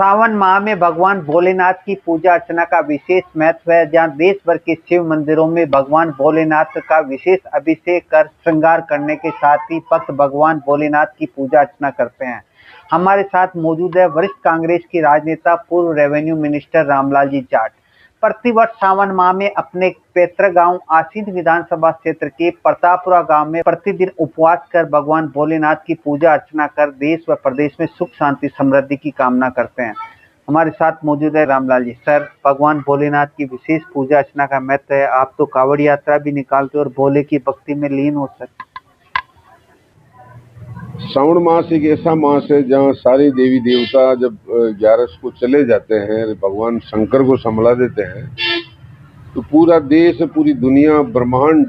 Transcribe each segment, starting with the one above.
सावन माह में भगवान भोलेनाथ की पूजा अर्चना का विशेष महत्व है, जहां देश भर के शिव मंदिरों में भगवान भोलेनाथ का विशेष अभिषेक कर श्रृंगार करने के साथ ही भक्त भगवान भोलेनाथ की पूजा अर्चना करते हैं। हमारे साथ मौजूद है वरिष्ठ कांग्रेस की राजनेता पूर्व रेवेन्यू मिनिस्टर रामलाल जी जाट। प्रतिवर्ष सावन माह में अपने पैतृक गांव आसीन विधानसभा क्षेत्र के प्रतापपुरा गांव में प्रतिदिन उपवास कर भगवान भोलेनाथ की पूजा अर्चना कर देश व प्रदेश में सुख शांति समृद्धि की कामना करते हैं। हमारे साथ मौजूद है रामलाल जी। सर, भगवान भोलेनाथ की विशेष पूजा अर्चना का महत्व है। आप तो कांवड़ यात्रा भी निकालते और भोले की भक्ति में लीन हो सर। श्रावण मास एक ऐसा मास है जहाँ सारे देवी देवता जब 11 को चले जाते हैं, भगवान शंकर को संभला देते हैं, तो पूरा देश, पूरी दुनिया, ब्रह्मांड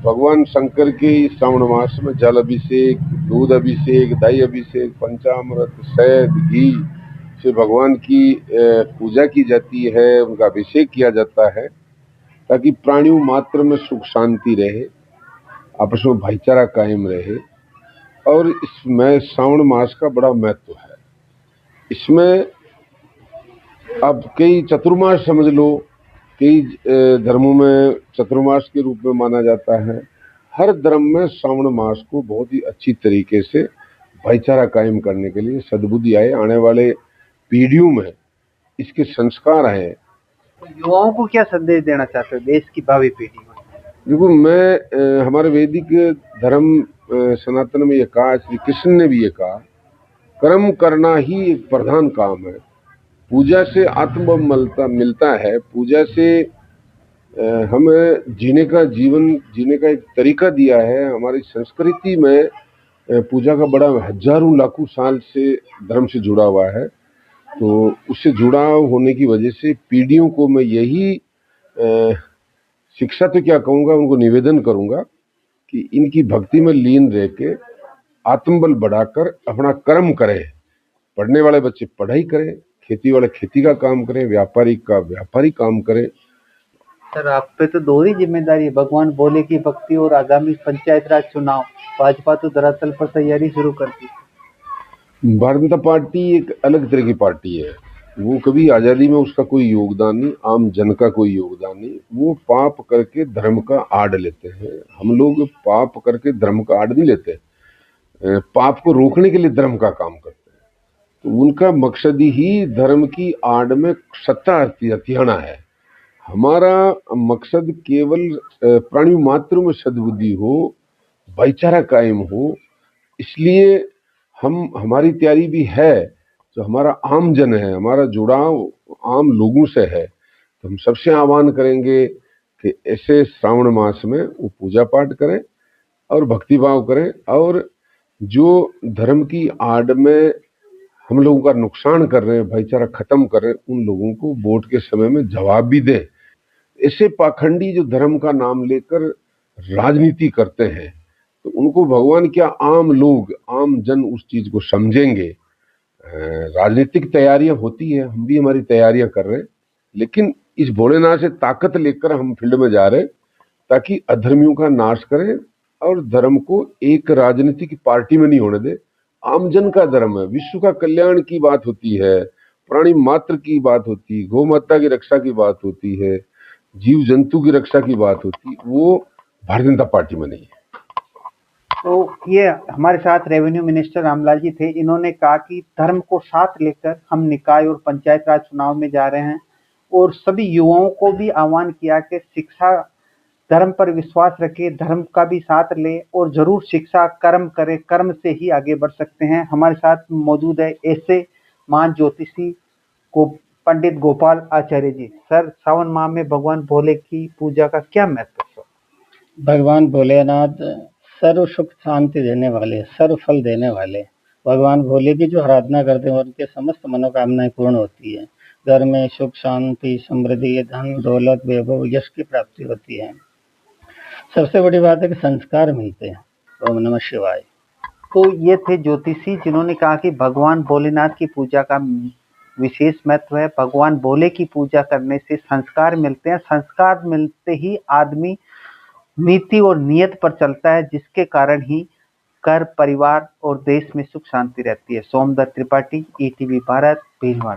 भगवान शंकर के श्रावण मास में जल अभिषेक, दूध अभिषेक, दही अभिषेक, पंचामृत, शहद, घी से भगवान की पूजा की जाती है, उनका अभिषेक किया जाता है ताकि प्राणियों मात्र में सुख शांति रहे, आपस में भाईचारा कायम रहे। और इसमें श्रावण मास का बड़ा महत्व है। इसमें अब कई चतुर्मास समझ लो, कई धर्मों में चतुर्मास के रूप में माना जाता है। हर धर्म में श्रावण मास को बहुत ही अच्छी तरीके से भाईचारा कायम करने के लिए सद्बुद्धि आए, आने वाले पीढ़ियों में इसके संस्कार आए। युवाओं को क्या संदेश देना चाहते हो देश की भावी पीढ़ी को? देखो, मैं हमारे वैदिक धर्म सनातन में ये कहा, श्री कृष्ण ने भी ये कहा, कर्म करना ही एक प्रधान काम है। पूजा से आत्मबल मिलता है। पूजा से हमें जीने का, जीवन जीने का एक तरीका दिया है। हमारी संस्कृति में पूजा का बड़ा हजारों लाखों साल से धर्म से जुड़ा हुआ है। तो उससे जुड़ा होने की वजह से पीढ़ियों को मैं यही शिक्षा तो क्या कहूँगा, उनको निवेदन करूँगा कि इनकी भक्ति में लीन रह के आत्मबल बढ़ाकर अपना कर्म करें। पढ़ने वाले बच्चे पढ़ाई करें, खेती वाले खेती का काम करें, व्यापारी का व्यापारी काम करें। सर, आप पे तो दो ही जिम्मेदारी है, भगवान भोले की भक्ति और आगामी पंचायत राज चुनाव। भाजपा तो धरातल पर तैयारी शुरू कर दी। भारतीय जनता पार्टी एक अलग तरह की पार्टी है। वो कभी आज़ादी में उसका कोई योगदान नहीं, आम जन का कोई योगदान नहीं। वो पाप करके धर्म का आड़ लेते हैं। हम लोग पाप करके धर्म का आड़ नहीं लेते, पाप को रोकने के लिए धर्म का काम करते हैं। तो उनका मकसद ही धर्म की आड़ में सत्ता हथियाना है। हमारा मकसद केवल प्राणियों मात्र में सद्बुद्धि हो, भाईचारा कायम हो। इसलिए हमारी तैयारी भी है। जो हमारा आम जन है, हमारा जुड़ाव आम लोगों से है, तो हम सबसे आह्वान करेंगे कि ऐसे श्रावण मास में वो पूजा पाठ करें और भक्तिभाव करें, और जो धर्म की आड़ में हम लोगों का नुकसान कर रहे हैं, भाईचारा खत्म कर रहे हैं, उन लोगों को वोट के समय में जवाब भी दें। ऐसे पाखंडी जो धर्म का नाम लेकर राजनीति करते हैं, तो उनको भगवान क्या, आम लोग, आम जन उस चीज को समझेंगे। राजनीतिक तैयारियां होती है, हम भी हमारी तैयारियां कर रहे हैं, लेकिन इस भोलेनाथ से ताकत लेकर हम फील्ड में जा रहे हैं ताकि अधर्मियों का नाश करें और धर्म को एक राजनीतिक पार्टी में नहीं होने दे। आम जन का धर्म है, विश्व का कल्याण की बात होती है, प्राणी मात्र की बात होती है, गौ माता की रक्षा की बात होती है, जीव जंतु की रक्षा की बात होती, वो भारतीय जनता पार्टी में नहीं है। तो ये हमारे साथ रेवेन्यू मिनिस्टर रामलाल जी थे। इन्होंने कहा कि धर्म को साथ लेकर हम निकाय और पंचायत राज चुनाव में जा रहे हैं, और सभी युवाओं को भी आह्वान किया कि शिक्षा, धर्म पर विश्वास रखे, धर्म का भी साथ ले और जरूर शिक्षा, कर्म करे, कर्म से ही आगे बढ़ सकते हैं। हमारे साथ मौजूद है ऐसे महान ज्योतिषी को पंडित गोपाल आचार्य जी। सर, सावन माह में भगवान भोले की पूजा का क्या महत्व है? भगवान भोलेनाथ सर्व सुख शांति देने वाले, सर्व फल देने वाले भगवान भोले की जो आराधना करते हैं, उनके समस्त मनोकामनाएं पूर्ण होती है। घर में सुख शांति समृद्धि, धन दौलत वैभव यश की प्राप्ति होती है। सबसे बड़ी बात है कि संस्कार मिलते हैं। ओम नमः शिवाय। तो ये थे ज्योतिषी जिन्होंने कहा कि भगवान भोलेनाथ की पूजा का विशेष महत्व है। भगवान भोले की पूजा करने से संस्कार मिलते हैं, संस्कार मिलते ही आदमी नीति और नियत पर चलता है, जिसके कारण ही घर परिवार और देश में सुख शांति रहती है। सोमदत्त त्रिपाठी, ईटीवी भारत, भीलवाड़ा।